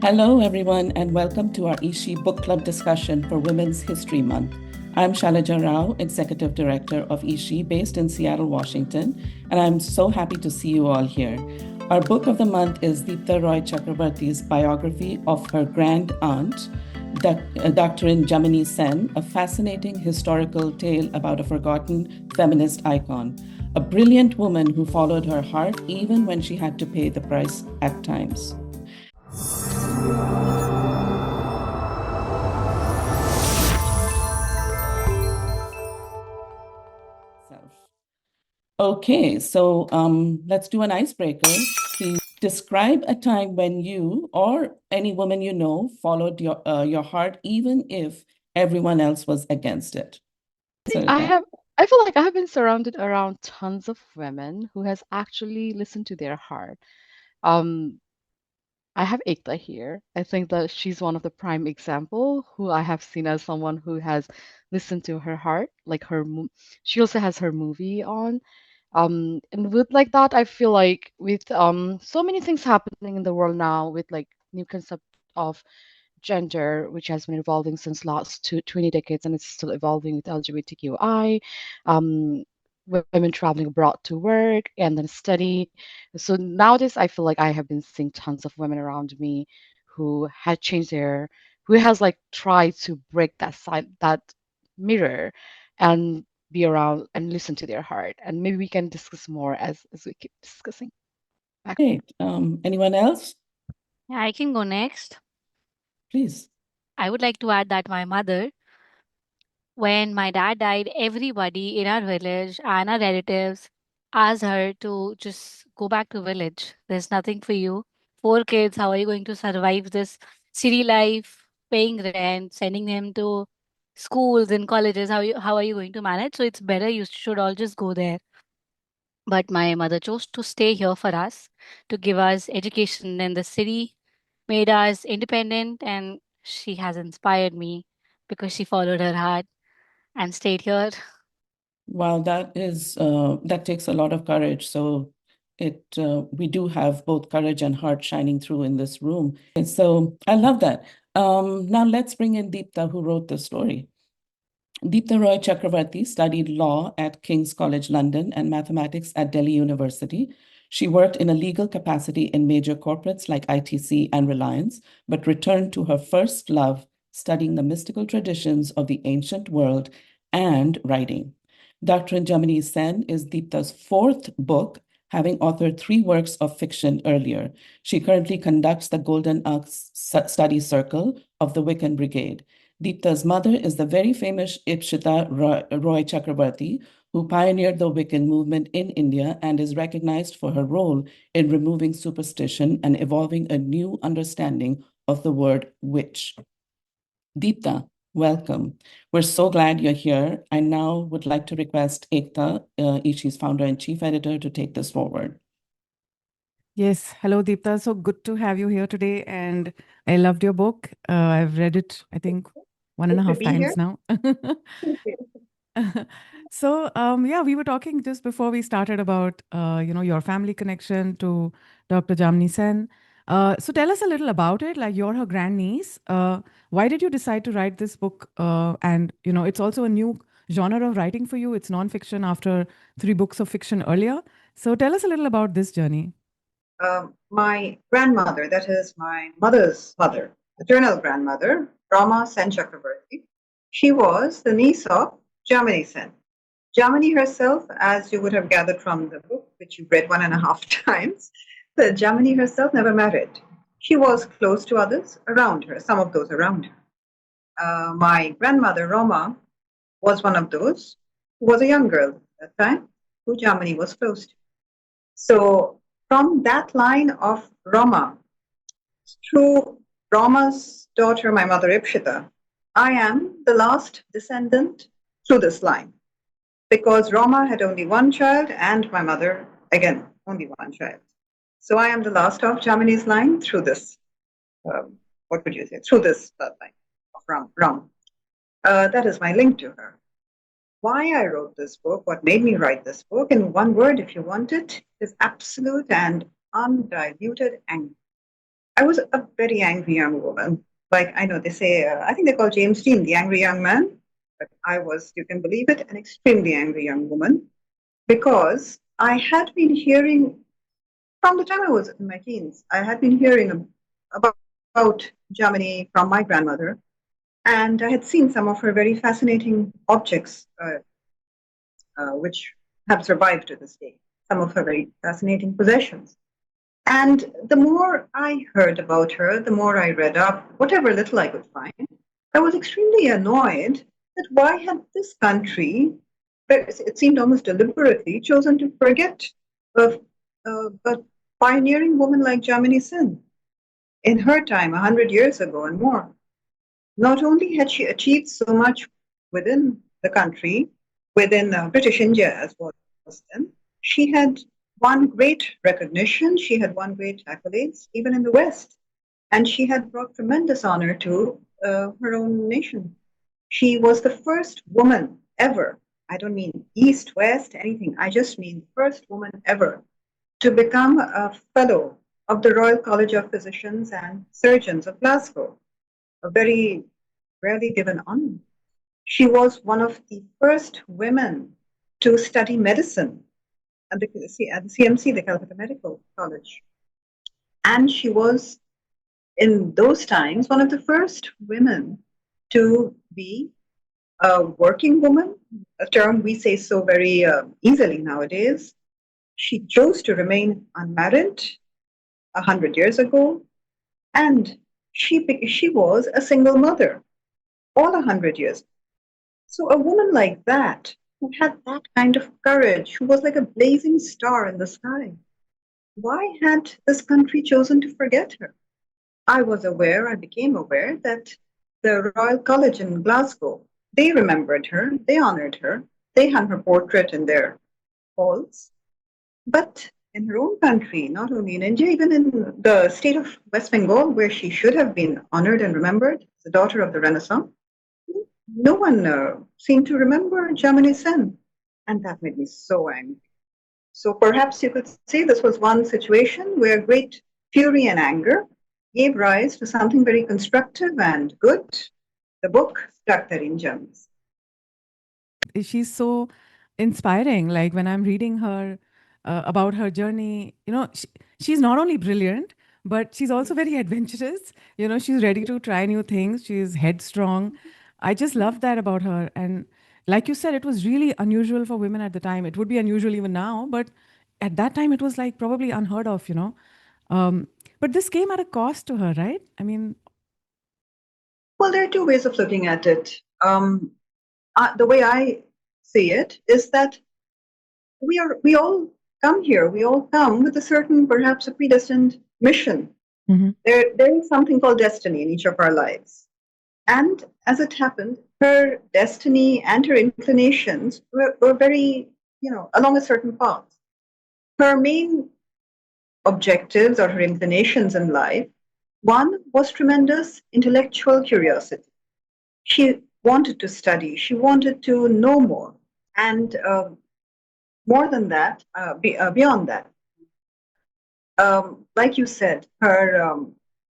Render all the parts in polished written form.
Hello, everyone, and welcome to our eShe Book Club discussion for Women's History Month. I'm Shailaja Rao, Executive Director of eShe, based in Seattle, Washington, and I'm so happy to see you all here. Our book of the month is Deepta Roy Chakraverti's biography of her grand aunt, Daktarin Jamini Sen, a fascinating historical tale about a forgotten feminist icon, a brilliant woman who followed her heart even when she had to pay the price at times. Okay, so let's do an icebreaker. Please describe a time when you or any woman you know followed your heart, even if everyone else was against it. I feel like I have been surrounded around tons of women who has actually listened to their heart. Um, I have Ekta here. I think that she's one of the prime example who I have seen as someone who has listened to her heart, like she also has her movie on. And with like that, I feel like with so many things happening in the world now with like new concept of gender, which has been evolving since last 20 decades and it's still evolving with LGBTQI, um, women traveling abroad to work and then study. So nowadays, I feel like I have been seeing tons of women around me who had changed who has like tried to break that mirror and be around and listen to their heart. And maybe we can discuss more as we keep discussing. Back. Great. Anyone else? Yeah, I can go next. Please. I would like to add that my mother, when my dad died, everybody in our village and our relatives asked her to just go back to village. There's nothing for you. Four kids, how are you going to survive this city life, paying rent, sending them to schools and colleges? How are you going to manage? So it's better you should all just go there. But my mother chose to stay here for us, to give us education in the city, made us independent, and she has inspired me because she followed her heart and stayed here. Wow, that takes a lot of courage. So we do have both courage and heart shining through in this room. And so I love that. Now let's bring in Deepta, who wrote the story. Deepta Roy Chakraverti studied law at King's College London and mathematics at Delhi University. She worked in a legal capacity in major corporates like ITC and Reliance, but returned to her first love, studying the mystical traditions of the ancient world and writing. Daktarin Jamini Sen is Deepta's fourth book, having authored 3 works of fiction earlier. She currently conducts the Golden Axe Study Circle of the Wiccan Brigade. Deepta's mother is the very famous Ipshita Roy Chakraverti, who pioneered the Wiccan movement in India and is recognized for her role in removing superstition and evolving a new understanding of the word witch. Deepta, welcome. We're so glad you're here. I now would like to request Ekta, eShe's founder and chief editor, to take this forward. Yes. Hello, Deepta. So good to have you here today. And I loved your book. I've read it, I think, one and a Good to half be here. times now. Thank you. So, yeah, we were talking just before we started about, your family connection to Dr. Jamini Sen. So tell us a little about it. Like you're her grandniece. Why did you decide to write this book? And, it's also a new genre of writing for you. It's nonfiction after 3 books of fiction earlier. So tell us a little about this journey. My grandmother, that is my mother's mother, maternal grandmother, Rama Sen Chakraverti, she was the niece of Jamini Sen. Jamini herself, as you would have gathered from the book, which you read 1.5 times, that Jamini herself never married. She was close to others around her, some of those around her. My grandmother, Rama, was one of those who was a young girl at that time, who Jamini was close to. So from that line of Rama, through Rama's daughter, my mother Ipshita, I am the last descendant through this line because Rama had only one child and my mother, again, only one child. So I am the last of Jamini's line through this, what would you say, through this line of Ram. That is my link to her. Why I wrote this book, what made me write this book, in one word, if you want it, is absolute and undiluted anger. I was a very angry young woman. Like, I know they say, I think they call James Dean the angry young man, but I was, you can believe it, an extremely angry young woman because I had been hearing from the time I was in my teens, I had been hearing about Jamini from my grandmother, and I had seen some of her very fascinating objects, which have survived to this day, some of her very fascinating possessions. And the more I heard about her, the more I read up, whatever little I could find, I was extremely annoyed that why had this country, it seemed almost deliberately, chosen to forget a pioneering woman like Jamini Sen in her time, 100 years ago and more. Not only had she achieved so much within the country, within British India as well as then, she had won great recognition, she had won great accolades, even in the West. And she had brought tremendous honor to her own nation. She was the first woman ever, I don't mean East, West, anything, I just mean first woman ever to become a fellow of the Royal College of Physicians and Surgeons of Glasgow, a very rarely given honor. She was one of the first women to study medicine at the CMC, the Calcutta Medical College. And she was, in those times, one of the first women to be a working woman, a term we say so very easily nowadays. She chose to remain unmarried 100 years ago, and she was a single mother all 100 years. So a woman like that, who had that kind of courage, who was like a blazing star in the sky, why had this country chosen to forget her? I became aware that the Royal College in Glasgow, they remembered her, they honored her, they hung her portrait in their halls. But in her own country, not only in India, even in the state of West Bengal, where she should have been honored and remembered, the daughter of the Renaissance, no one seemed to remember Jamini Sen. And that made me so angry. So perhaps you could say this was one situation where great fury and anger gave rise to something very constructive and good, the book Daktarin Jamini Sen. She's so inspiring. Like when I'm reading her about her journey, she's not only brilliant, but she's also very adventurous. She's ready to try new things. She's headstrong. I just love that about her. And like you said, it was really unusual for women at the time. It would be unusual even now, but at that time, it was like probably unheard of. Um, but this came at a cost to her, right? I mean, Well, there are two ways of looking at it. The way I see it is that we all come here. We all come with a certain, perhaps a predestined mission. There is something called destiny in each of our lives. And as it happened, her destiny and her inclinations were very, along a certain path. Her main objectives or her inclinations in life, one was tremendous intellectual curiosity. She wanted to study, she wanted to know more. And more than that, beyond that, like you said, her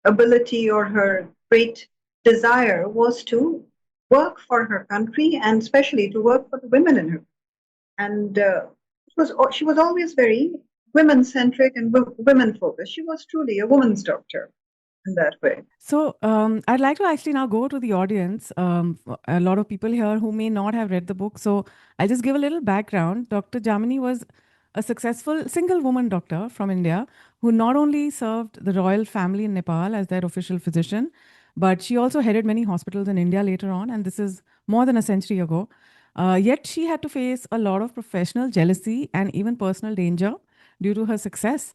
ability or her great desire was to work for her country and especially to work for the women in her. And she was always very women centric and women focused. She was truly a woman's doctor in that way. So I'd like to actually now go to the audience. A lot of people here who may not have read the book. So I'll just give a little background. Dr. Jamini was a successful single woman doctor from India who not only served the royal family in Nepal as their official physician, but she also headed many hospitals in India later on. And this is more than a century ago. Yet she had to face a lot of professional jealousy and even personal danger due to her success.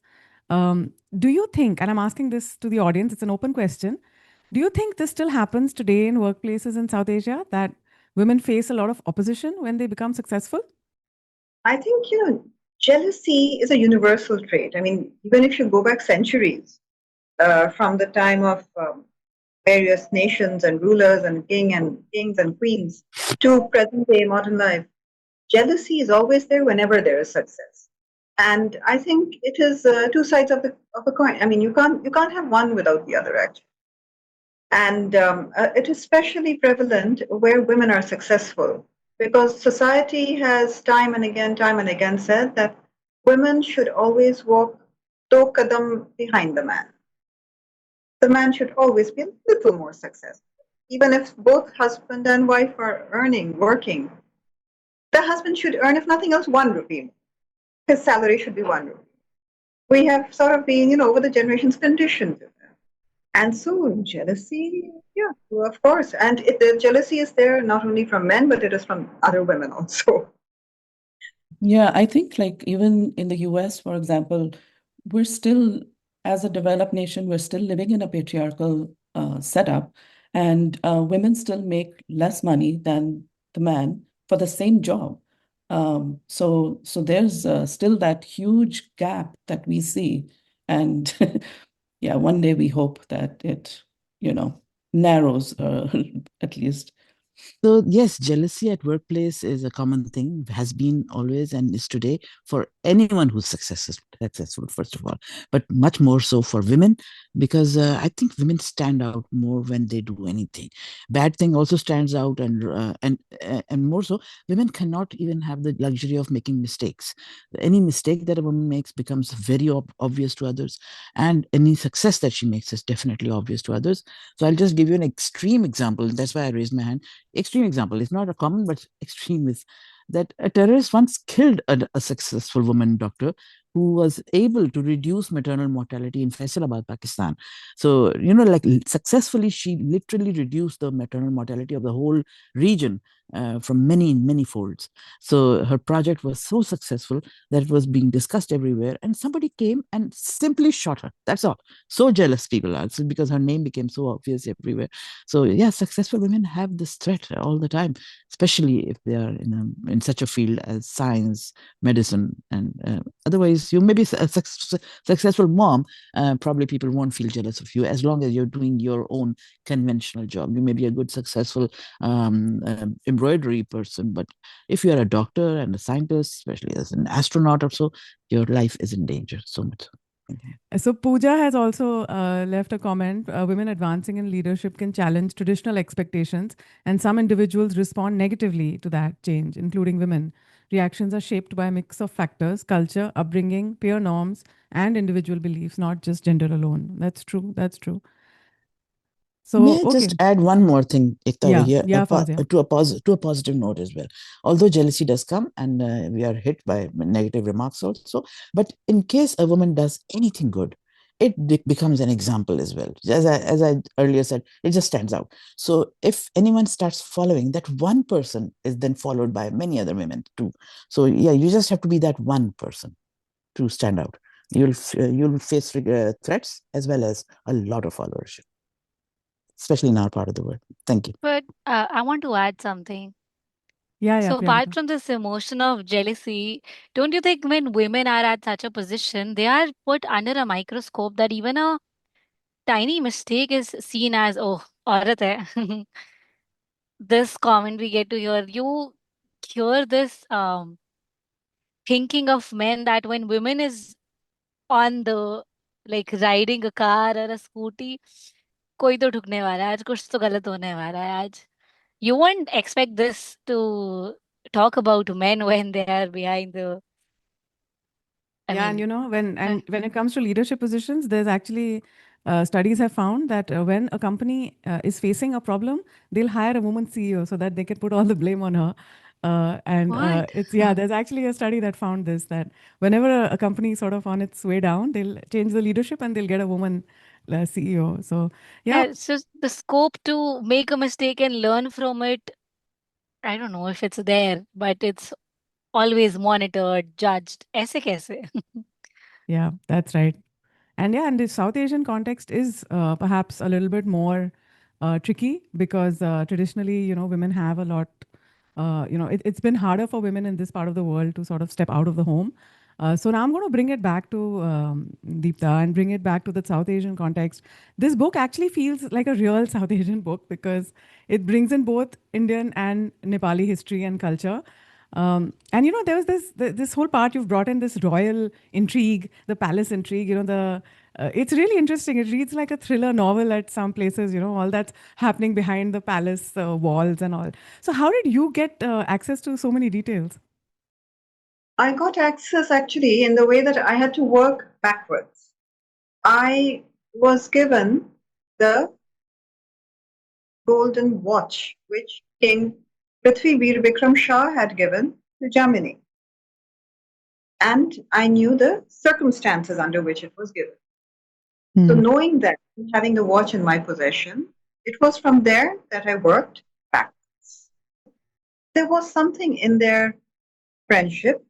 Do you think, and I'm asking this to the audience, it's an open question, do you think this still happens today in workplaces in South Asia, that women face a lot of opposition when they become successful? I think, jealousy is a universal trait. I mean, even if you go back centuries, from the time of various nations and rulers and kings and queens to present day modern life, jealousy is always there whenever there is success. And I think it is two sides of a coin. I mean, you can't have one without the other, actually. And it is especially prevalent where women are successful, because society has time and again said that women should always walk do kadam behind the man. The man should always be a little more successful. Even if both husband and wife are earning, working, the husband should earn, if nothing else, 1 rupee. His salary should be 1 rupee. We have sort of been, over the generations conditioned to that. And so jealousy, yeah, well, of course. And the jealousy is there not only from men, but it is from other women also. Yeah, I think like even in the US, for example, we're still, as a developed nation, we're still living in a patriarchal setup, and women still make less money than the man for the same job. So there's still that huge gap that we see, and yeah, one day we hope that it, narrows at least. So yes, jealousy at workplace is a common thing, has been always and is today for anyone who's successful, first of all, but much more so for women, because I think women stand out more when they do anything. Bad thing also stands out, and more so, women cannot even have the luxury of making mistakes. Any mistake that a woman makes becomes very obvious to others, and any success that she makes is definitely obvious to others. So I'll just give you an extreme example. That's why I raised my hand. Extreme example, it's not a common but extreme, is that a terrorist once killed a successful woman doctor who was able to reduce maternal mortality in Faisalabad, Pakistan. So, like successfully, she literally reduced the maternal mortality of the whole region from many folds. So her project was so successful that it was being discussed everywhere, and somebody came and simply shot her. That's all. So jealous people are, so because her name became so obvious everywhere. So yeah, successful women have this threat all the time, especially if they are in such a field as science, medicine, and otherwise you may be a successful mom. Probably people won't feel jealous of you as long as you're doing your own conventional job. You may be a good, successful embroidery person, but if you are a doctor and a scientist, especially as an astronaut or so, your life is in danger so much. So Pooja has also left a comment. Women advancing in leadership can challenge traditional expectations, and some individuals respond negatively to that change, including women. Reactions are shaped by a mix of factors: culture, upbringing, peer norms, and individual beliefs, not just gender alone. That's true. That's true. So, May I okay. just add one more thing, Ekta, over Yeah, here, yeah, Fazia. to a positive note as well. Although jealousy does come, and we are hit by negative remarks also, but in case a woman does anything good, it becomes an example as well. As I earlier said, it just stands out. So if anyone starts following, that one person is then followed by many other women too. So yeah, you just have to be that one person to stand out. You'll face threats as well as a lot of followership, especially in our part of the world. Thank you. But I want to add something. Yeah, So, apart Priyanka. from this emotion of jealousy, don't you think when women are at such a position, they are put under a microscope that even a tiny mistake is seen as, oh, aurat hai. This comment we get to hear, you hear this thinking of men that when women is on the like riding a car or a scooty, कोई तो ठुकने वाला है आज, कुछ तो गलत होने वाला है आज. You won't expect this to talk about men when they are behind the. I Yeah, and mean, when it comes to leadership positions, there's actually studies have found that when a company is facing a problem, they'll hire a woman CEO so that they can put all the blame on her. And what? it's there's actually a study that found this, that whenever a company is sort of on its way down, they'll change the leadership and they'll get a woman CEO. So yeah, Yeah, it's just the scope to make a mistake and learn from it. I don't know if it's there, but it's always monitored, judged. ऐसे कैसे? yeah, that's right. And yeah, and the South Asian context is perhaps a little bit more tricky because traditionally, women have a lot, it's been harder for women in this part of the world to sort of step out of the home. So now I'm going to bring it back to Deepta and bring it back to the South Asian context. This book actually feels like a real South Asian book because it brings in both Indian and Nepali history and culture. And there was this whole part you've brought in, this royal intrigue, the palace intrigue. It's really interesting. It reads like a thriller novel at some places. All that's happening behind the palace walls and all. So how did you get access to so many details? I got access actually in the way that I had to work backwards. I was given the golden watch which King Prithvi Bikram Shah had given to Jamini. And I knew the circumstances under which it was given. So knowing that, having the watch in my possession, it was from there that I worked backwards. There was something in their friendship,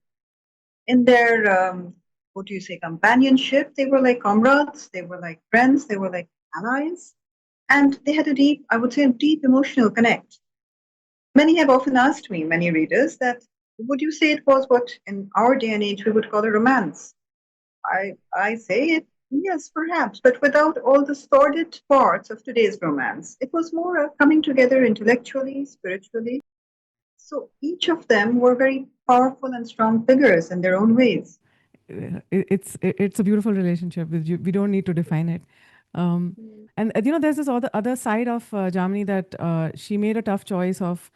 in their, companionship. They were like comrades, they were like friends, they were like allies. And they had a deep emotional connect. Many have often asked me, many readers, that would you say it was what in our day and age we would call a romance? I say it, yes, perhaps, but without all the sordid parts of today's romance. It was more a coming together intellectually, spiritually. So each of them were very powerful and strong figures in their own ways. It's a beautiful relationship. We don't need to define it. And there's this other side of Jamini that she made a tough choice of,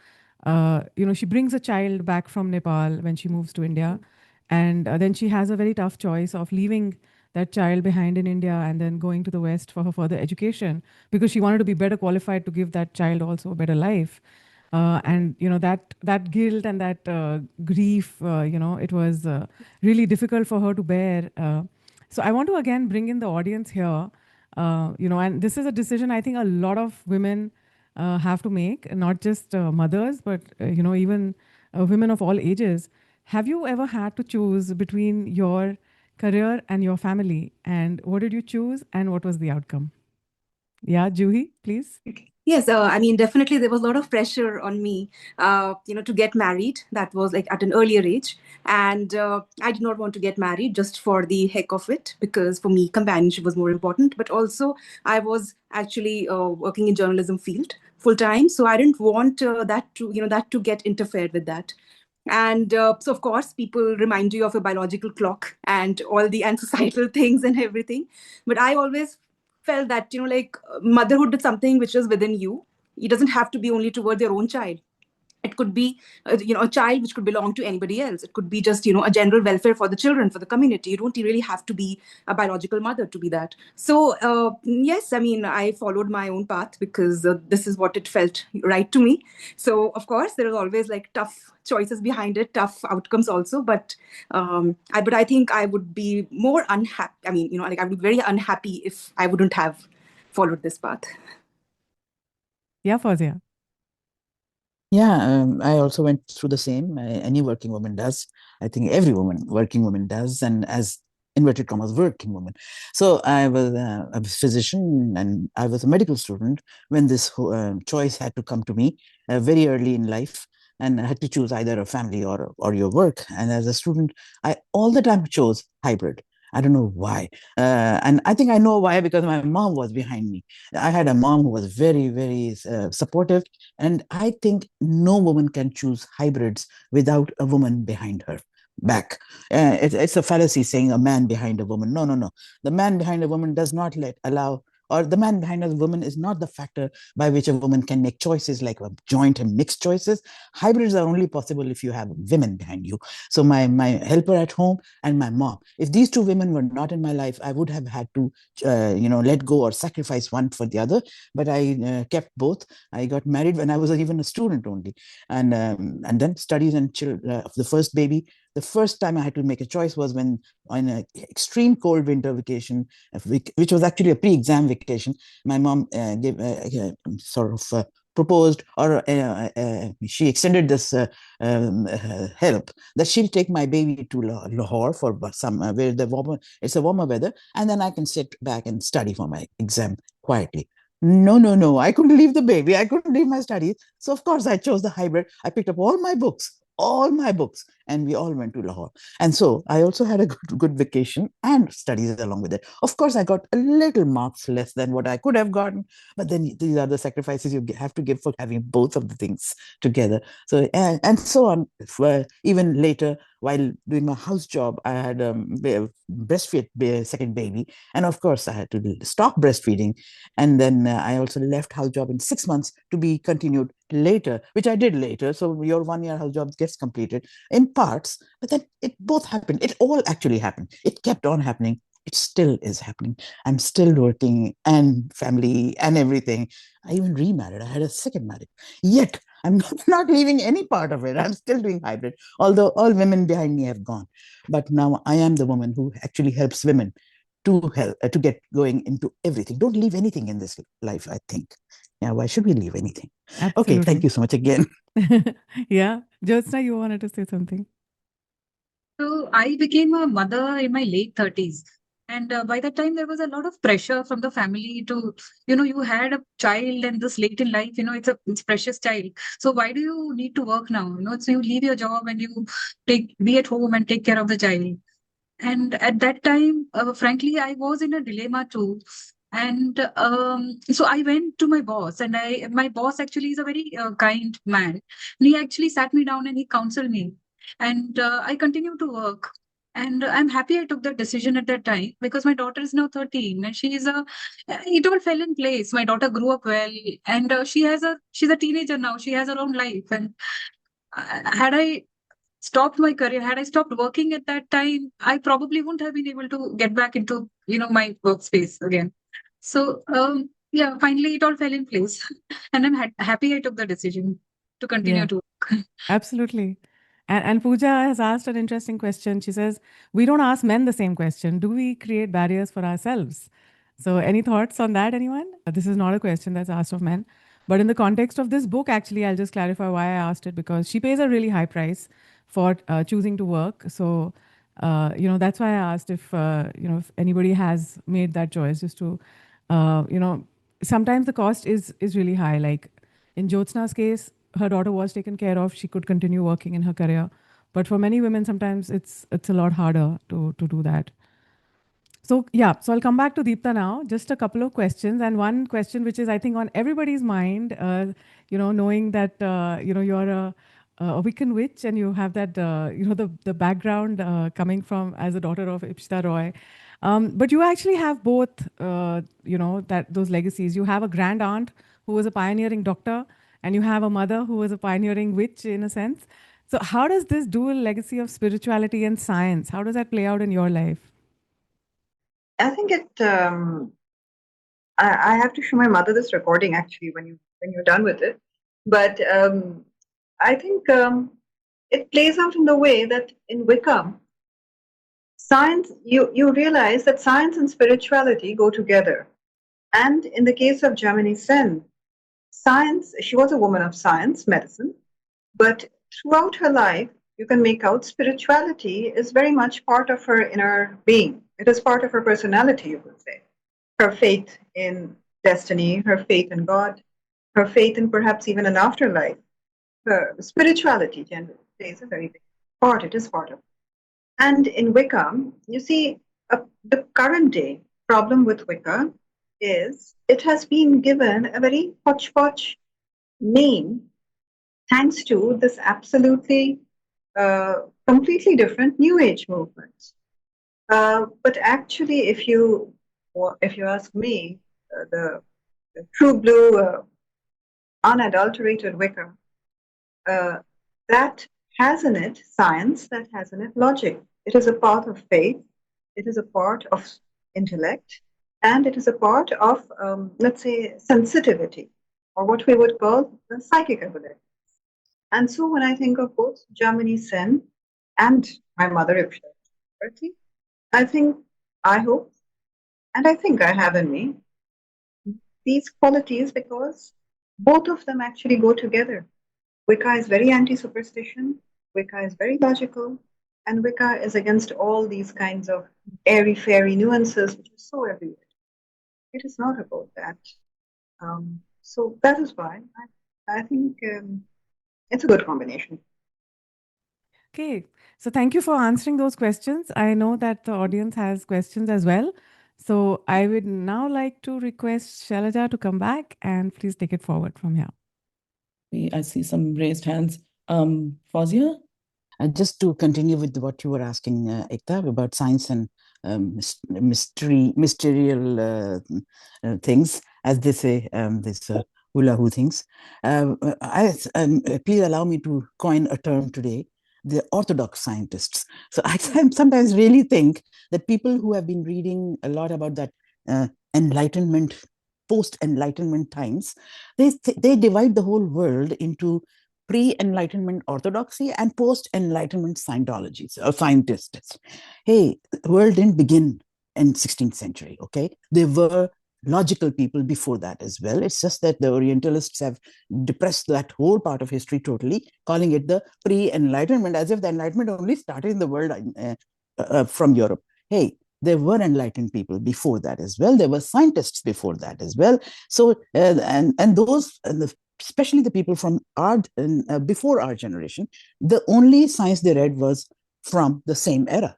she brings a child back from Nepal when she moves to India, and then she has a very tough choice of leaving that child behind in India and then going to the West for her further education because she wanted to be better qualified to give that child also a better life. And that guilt and that grief, it was really difficult for her to bear. So I want to again bring in the audience here, and this is a decision I think a lot of women have to make, not just mothers, but even women of all ages. Have you ever had to choose between your career and your family, and what did you choose, and what was the outcome? Yeah, Juhi, please. Yes, I mean, definitely there was a lot of pressure on me, to get married. That was like at an earlier age. And I did not want to get married just for the heck of it, because for me, companionship was more important. But also, I was actually working in journalism field full time. So I didn't want that to get interfered with that. And so, of course, people remind you of a biological clock and all the societal things and everything. But I always felt that, motherhood is something which is within you. It doesn't have to be only towards your own child. It could be, a child which could belong to anybody else. It could be just, a general welfare for the children, for the community. You don't really have to be a biological mother to be that. So, yes, I mean, I followed my own path because this is what it felt right to me. So, of course, there is always like tough choices behind it, tough outcomes also. But I think I would be more unhappy. I mean, I would be very unhappy if I wouldn't have followed this path. Yeah, Fazia. Yeah, I also went through the same. Any working woman does. I think every working woman does, and as inverted commas, working woman. So I was a physician and I was a medical student when this choice had to come to me very early in life, and I had to choose either a family or your work. And as a student, I all the time chose hybrid. I don't know why. And I think I know why, because my mom was behind me. I had a mom who was very, very supportive. And I think no woman can choose hybrids without a woman behind her back. It's a fallacy saying a man behind a woman. No, no, no. The man behind a woman does not allow, or the man behind a woman is not the factor by which a woman can make choices like a joint and mixed choices. Hybrids are only possible if you have women behind you. So my helper at home and my mom, if these two women were not in my life, I would have had to let go or sacrifice one for the other. But I kept both. I got married when I was even a student only, and then studies and the first baby. The first time I had to make a choice was when, on an extreme cold winter vacation, which was actually a pre-exam vacation, my mom gave proposed, or she extended this help that she'll take my baby to Lahore for some where it's a warmer weather, and then I can sit back and study for my exam quietly. No, no. I couldn't leave the baby. I couldn't leave my studies. So of course I chose the hybrid. I picked up all my books all my books, and we all went to Lahore. And so I also had a good vacation and studies along with it. Of course, I got a little marks less than what I could have gotten, but then these are the sacrifices you have to give for having both of the things together. So and so on. Even later, while doing my house job, I had breastfeed second baby, and of course I had to stop breastfeeding, and then I also left house job in 6 months to be continued later, which I did later. So your 1 year house job gets completed in parts, but then it both happened. It all actually happened. It kept on happening. It still is happening. I'm still working and family and everything. I even remarried. I had a second marriage. Yet I'm not leaving any part of it. I'm still doing hybrid, although all women behind me have gone. But now I am the woman who actually helps women to help to get going into everything. Don't leave anything in this life, I think. Yeah, why should we leave anything? Okay, thank Absolutely. you so much again. Yeah. Jyotsna, you wanted to say something? So I became a mother in my late 30s. And by that time, there was a lot of pressure from the family to, you had a child and this late in life, it's precious child. So why do you need to work now? So you leave your job and you be at home and take care of the child. And at that time, frankly, I was in a dilemma too. And so I went to my boss, and my boss actually is a very kind man. And he actually sat me down and he counseled me. And I continued to work. And I'm happy I took that decision at that time because my daughter is now 13 and it all fell in place. My daughter grew up well and she's a teenager now. She has her own life. And had I stopped my career, had I stopped working at that time, I probably wouldn't have been able to get back into, my workspace again. So, yeah, finally it all fell in place. And I'm happy I took the decision to continue Yeah, to work. absolutely. And Pooja has asked an interesting question. She says, we don't ask men the same question. Do we create barriers for ourselves? So, any thoughts on that, anyone? This is not a question that's asked of men. But in the context of this book, actually, I'll just clarify why I asked it because she pays a really high price for choosing to work. So, that's why I asked if anybody has made that choice just to, sometimes the cost is really high. Like in Jyotsna's case, her daughter was taken care of. She could continue working in her career. But for many women, sometimes it's a lot harder to do that. So yeah, so I'll come back to Deepta now. Just a couple of questions, and one question which is I think on everybody's mind. Knowing that you're a Wiccan witch and you have that the background coming from as a daughter of Deepta Roy, but you actually have both that those legacies. You have a grand aunt who was a pioneering doctor, and you have a mother who was a pioneering witch in a sense. So how does this dual legacy of spirituality and science, how does that play out in your life? I think I have to show my mother this recording actually when you're done with it. But I think it plays out in the way that in Wickham, science, you realize that science and spirituality go together. And in the case of Jamini Sen, science, she was a woman of science, medicine, but throughout her life, you can make out spirituality is very much part of her inner being. It is part of her personality, you could say. Her faith in destiny, her faith in God, her faith in perhaps even an afterlife. Her spirituality generally plays a very big part. It is part of it. And in Wicca, you see, the current day problem with Wicca is it has been given a very hodgepodge name thanks to this absolutely completely different New Age movement. But actually, if you ask me, the true blue, unadulterated Wicca, uh, that has in it science, that has in it logic. It is a part of faith. It is a part of intellect, and it is a part of, let's say, sensitivity, or what we would call the psychic ability. And so when I think of both Jamini Sen and my mother, eShe, I think, I hope, and I think I have in me these qualities because both of them actually go together. Wicca is very anti-superstition, Wicca is very logical, and Wicca is against all these kinds of airy-fairy nuances which are so everywhere. It is not about that. So that is why I think it's a good combination. Okay. So thank you for answering those questions. I know that the audience has questions as well. So I would now like to request Shailaja to come back and please take it forward from here. I see some raised hands. Fawzia? Just to continue with what you were asking, Ekta, about science and mysterious things, as they say, this hula hoo things. Please allow me to coin a term today, the orthodox scientists. So I sometimes really think that people who have been reading a lot about that enlightenment, post-enlightenment times, they divide the whole world into pre-enlightenment orthodoxy and post-enlightenment Scientology or scientists. Hey, the world didn't begin in 16th century, okay? There were logical people before that as well. It's just that the Orientalists have depressed that whole part of history totally, calling it the pre-enlightenment, as if the enlightenment only started in the world from Europe. Hey, there were enlightened people before that as well. There were scientists before that as well. So and those especially the people from our before our generation, the only science they read was from the same era,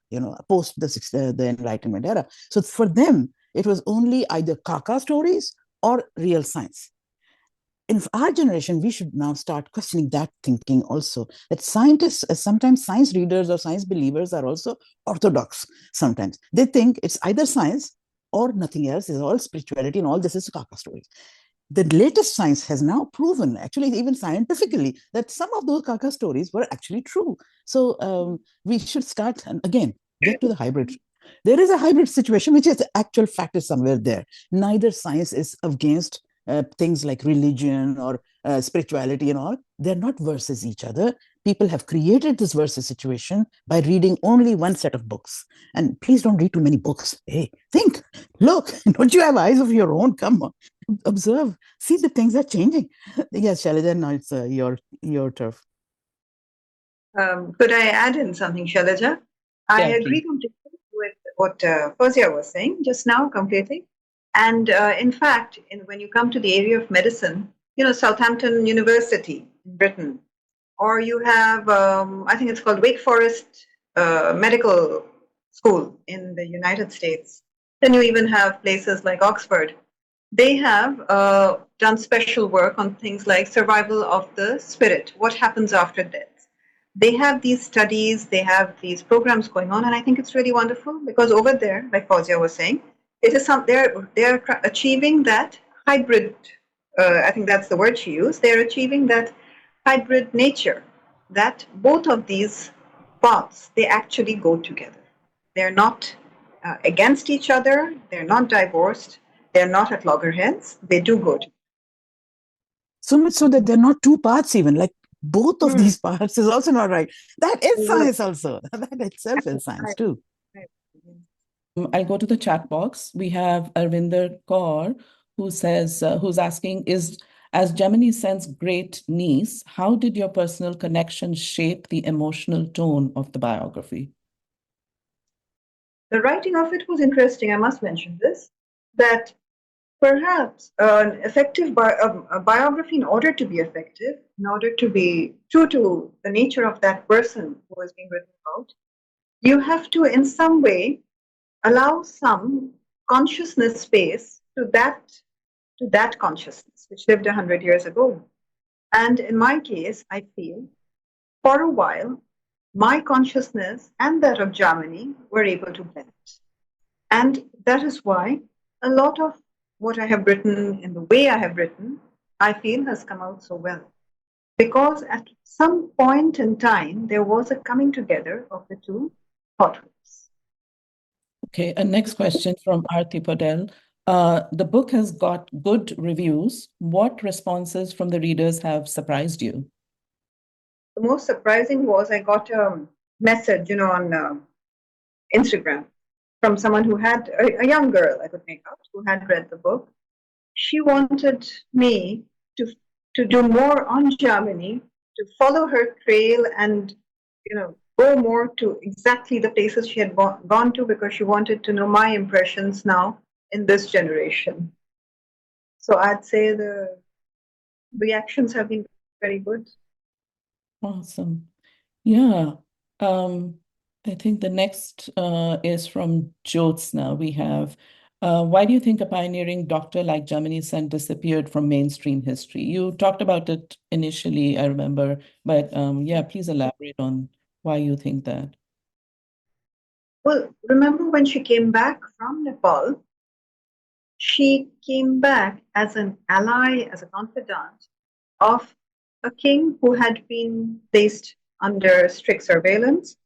post the Enlightenment era. So for them, it was only either Kaka stories or real science. In our generation, we should now start questioning that thinking also, that scientists, sometimes science readers or science believers are also orthodox. Sometimes they think it's either science or nothing else, is all spirituality and all this is Kaka stories. The latest science has now proven, actually, even scientifically, that some of those Kaka stories were actually true. So we should start, and again, get to the hybrid. There is a hybrid situation, which is the actual fact is somewhere there. Neither science is against things like religion or spirituality and all. They're not versus each other. People have created this versus situation by reading only one set of books. And please don't read too many books. Hey, think, look, don't you have eyes of your own? Come on, observe, see the things are changing. Yes, Shailaja, now it's your turf. Could I add in something, Shailaja? I agree completely with what Fawzia was saying just now, completely. And in fact, when you come to the area of medicine, Southampton University in Britain, or you have, I think it's called Wake Forest Medical School in the United States. Then you even have places like Oxford. They have done special work on things like survival of the spirit, what happens after death. They have these studies, they have these programs going on, and I think it's really wonderful because over there, like Fawzia was saying, it is they're achieving that hybrid. I think that's the word she used. They're achieving that hybrid nature, that both of these paths they actually go together. They're not against each other. They're not divorced. They're not at loggerheads. They do go together. So much so that they're not two parts even, like both of these parts is also not right. That is science also. That itself is science too. I'll go to the chat box. We have Arvinder Kaur who says, who's asking, as Jamini Sen's great niece, how did your personal connection shape the emotional tone of the biography? The writing of it was interesting. I must mention this, that perhaps an effective a biography, in order to be effective, in order to be true to the nature of that person who is being written about, you have to, in some way, allow some consciousness space to that consciousness which lived 100 years ago. And in my case, I feel for a while, my consciousness and that of Jamini were able to blend. And that is why a lot of what I have written in the way I have written, I feel has come out so well. Because at some point in time, there was a coming together of the two thought waves. Okay, a next question from Arti Patel. The book has got good reviews. What responses from the readers have surprised you? The most surprising was I got a message, on Instagram from someone who had a young girl I could make out who had read the book. She wanted me to do more on Jamini, to follow her trail and go more to exactly the places she had gone to, because she wanted to know my impressions now in this generation. So I'd say the reactions have been very good. Awesome. Yeah. I think the next is from Jyotsna. We have, why do you think a pioneering doctor like Jamini Sen disappeared from mainstream history? You talked about it initially, I remember, but yeah, please elaborate on why you think that. Well, remember when she came back from Nepal, she came back as an ally, as a confidant of a king who had been placed under strict surveillance.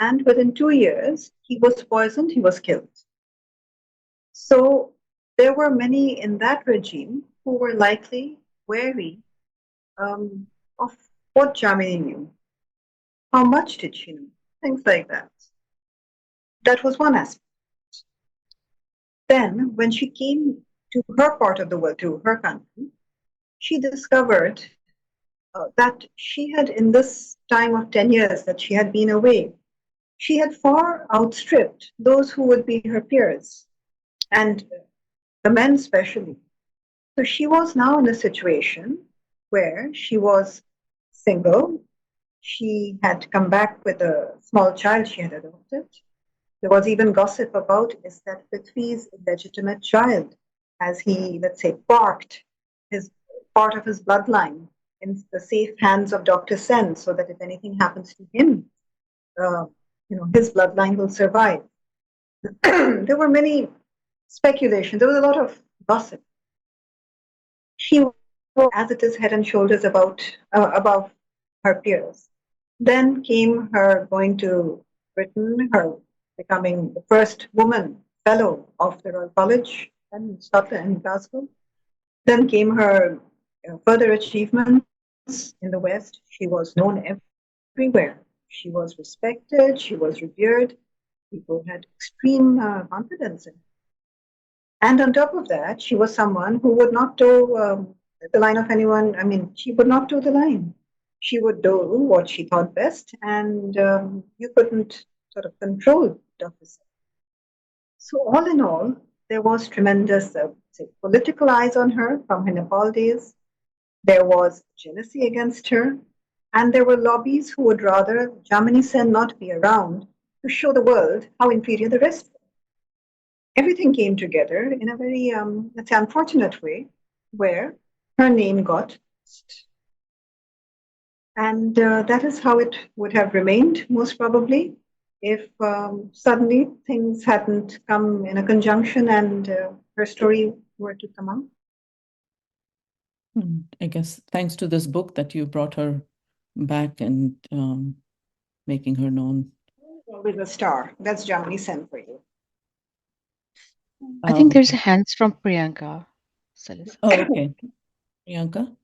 And within 2 years, he was poisoned, he was killed. So there were many in that regime who were likely wary of what Jamini knew. How much did she know? Things like that. That was one aspect. Then, when she came to her part of the world, to her country, she discovered that she had, in this time of 10 years that she had been away, she had far outstripped those who would be her peers, and the men especially. So she was now in a situation where she was single. She had come back with a small child she had adopted. There was even gossip about is that Prithvi's illegitimate child, as he, let's say, parked his part of his bloodline in the safe hands of Dr. Sen, so that if anything happens to him, uh, his bloodline will survive. There were many speculations. There was a lot of gossip. She was, as it is, head and shoulders above her peers. Then came her going to Britain, her becoming the first woman fellow of the Royal College in Scotland, in Glasgow. Then came her further achievements in the West. She was known everywhere. She was respected, she was revered. People had extreme confidence in her. And on top of that, she was someone who would not toe the line of anyone. I mean, she would not toe the line. She would do what she thought best, and you couldn't sort of control Dr. Sen. So, all in all, there was tremendous political eyes on her from her Nepal days. There was jealousy against her, and there were lobbies who would rather Jamini Sen not be around to show the world how inferior the rest were. Everything came together in a very, let's say, unfortunate way, where her name got lost. And that is how it would have remained, most probably, if suddenly things hadn't come in a conjunction and her story were to come out. I guess thanks to this book that you brought her back and making her known. Always a star. That's Jamini Sen for you. I think there's a hands from Priyanka. Oh, okay. Priyanka?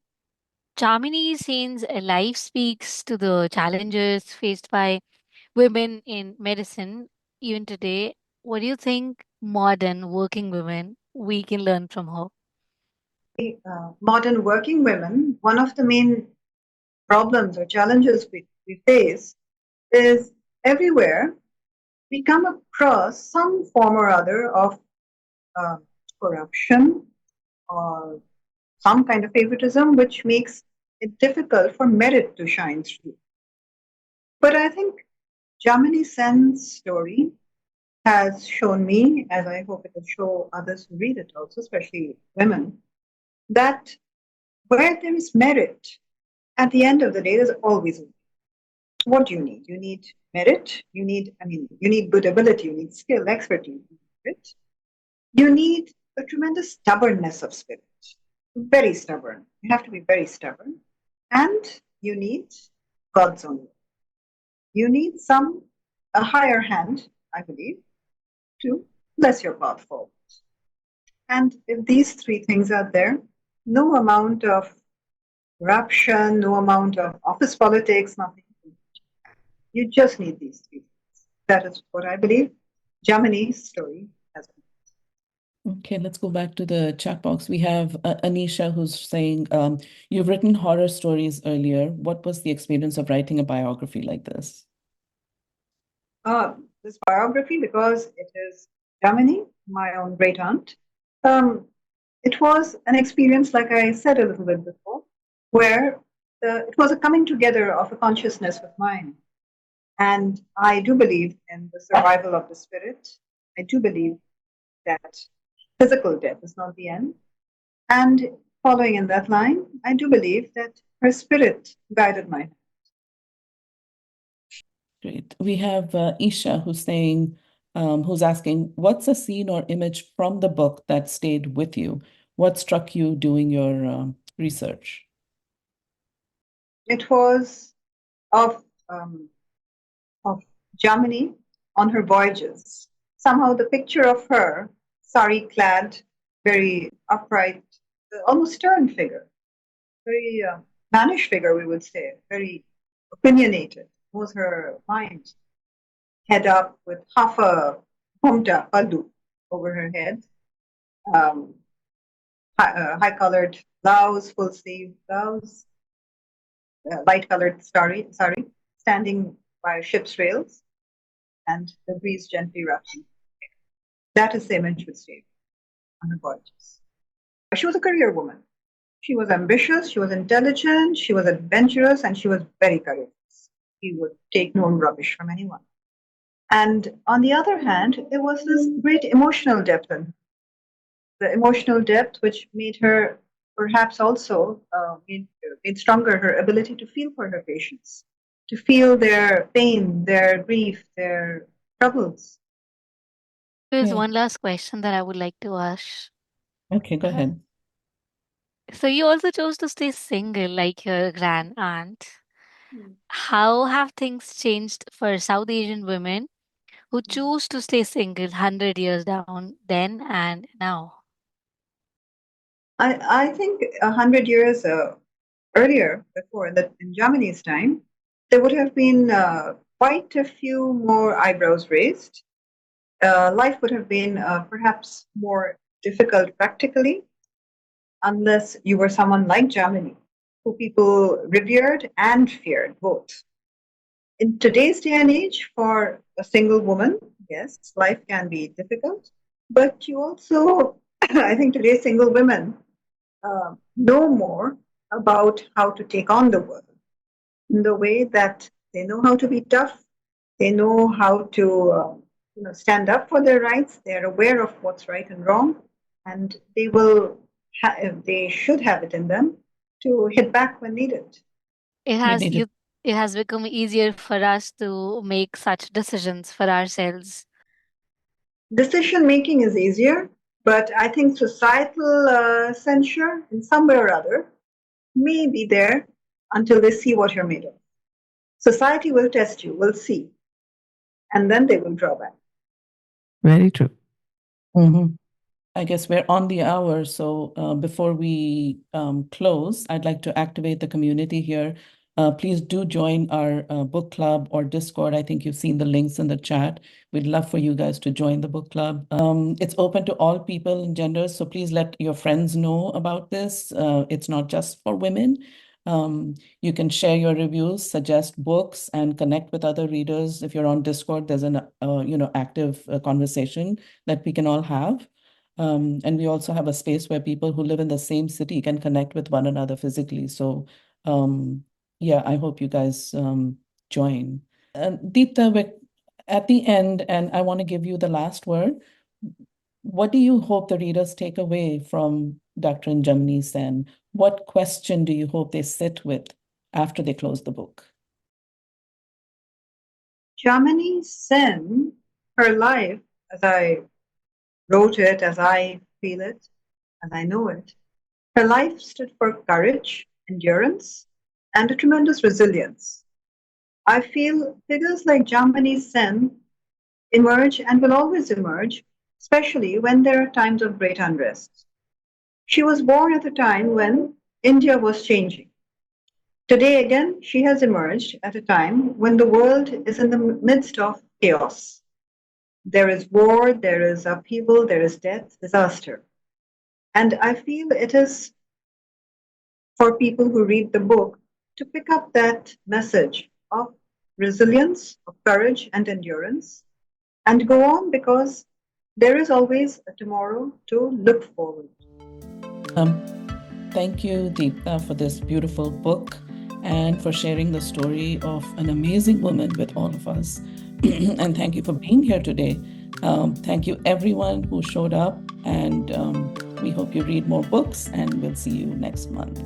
Jamini Sen's life speaks to the challenges faced by women in medicine even today. What do you think modern working women we can learn from her? Modern working women, one of the main problems or challenges we face is everywhere we come across some form or other of corruption or some kind of favoritism, which makes it difficult for merit to shine through. But I think Jamini Sen's story has shown me, as I hope it will show others who read it also, especially women, that where there is merit, at the end of the day, there's always a way. What do you need? You need merit. You need good ability. You need skill, expertise. You need a tremendous stubbornness of spirit. Very stubborn. You have to be very stubborn. And you need God's own will. You need a higher hand, I believe, to bless your path forward. And if these three things are there, no amount of corruption, no amount of office politics, nothing. You just need these three things. That is what I believe Jamini's story has been. Okay, let's go back to the chat box. We have Anisha who's saying, you've written horror stories earlier. What was the experience of writing a biography like this? This biography, because it is Jamini, my own great aunt. It was an experience, like I said a little bit before, where it was a coming together of a consciousness with mine. And I do believe in the survival of the spirit. I do believe that physical death is not the end. And following in that line, I do believe that her spirit guided my. Great. We have eShe who's saying, who's asking, what's a scene or image from the book that stayed with you? What struck you doing your research? It was of of Jamini on her voyages. Somehow the picture of her, sari clad, very upright, almost stern figure, very mannish figure, we would say, very opinionated, was her mind. Head up with half a humta, paldu, over her head, um, high-colored blouse, full-sleeve blouse, light-colored sari, standing by ship's rails, and the breeze gently ruffling. That is the image which stayed on her voyages. She was a career woman. She was ambitious, she was intelligent, she was adventurous, and she was very courageous. She would take no rubbish from anyone. And on the other hand, there was this great emotional depth in her. The emotional depth which made her perhaps also made stronger her ability to feel for her patients, to feel their pain, their grief, their troubles. There's Yeah. one last question that I would like to ask. Okay, go ahead. So you also chose to stay single like your grand aunt. How have things changed for South Asian women who choose to stay single 100 years down then and now? I think 100 years earlier, before in Jamini's time, there would have been quite a few more eyebrows raised. Life would have been perhaps more difficult practically, unless you were someone like Jamini, who people revered and feared both. In today's day and age, for a single woman, yes, life can be difficult, but you also, I think today's single women know more about how to take on the world in the way that they know how to be tough, they know how to stand up for their rights, they're aware of what's right and wrong, and they should have it in them to hit back when needed. It We has need it. you it has become easier for us to make such decisions for ourselves. Decision making is easier, but I think societal censure in some way or other may be there until they see what you're made of. Society will test you, will see, and then they will draw back. Very true. I guess we're on the hour, so before we close, I'd like to activate the community here. Please do join our book club or Discord. I think you've seen the links in the chat. We'd love for you guys to join the book club. It's open to all people and genders, so please let your friends know about this. It's not just for women. You can share your reviews, suggest books, and connect with other readers. If you're on Discord, there's an active conversation that we can all have. And we also have a space where people who live in the same city can connect with one another physically. So yeah, I hope you guys join. Deepta, we're at the end, and I want to give you the last word. What do you hope the readers take away from Daktarin Jamini Sen? What question do you hope they sit with after they close the book? Jamini Sen, her life, as I wrote it, as I feel it, as I know it, her life stood for courage, endurance, and a tremendous resilience. I feel figures like Jamini Sen emerge and will always emerge, especially when there are times of great unrest. She was born at a time when India was changing. Today, again, she has emerged at a time when the world is in the midst of chaos. There is war, there is upheaval, there is death, disaster. And I feel it is for people who read the book to pick up that message of resilience, of courage, and endurance, and go on because there is always a tomorrow to look forward. Thank you, Deepta, for this beautiful book. and for sharing the story of an amazing woman with all of us. And thank you for being here today. Thank you, everyone who showed up, and we hope you read more books, and we'll see you next month.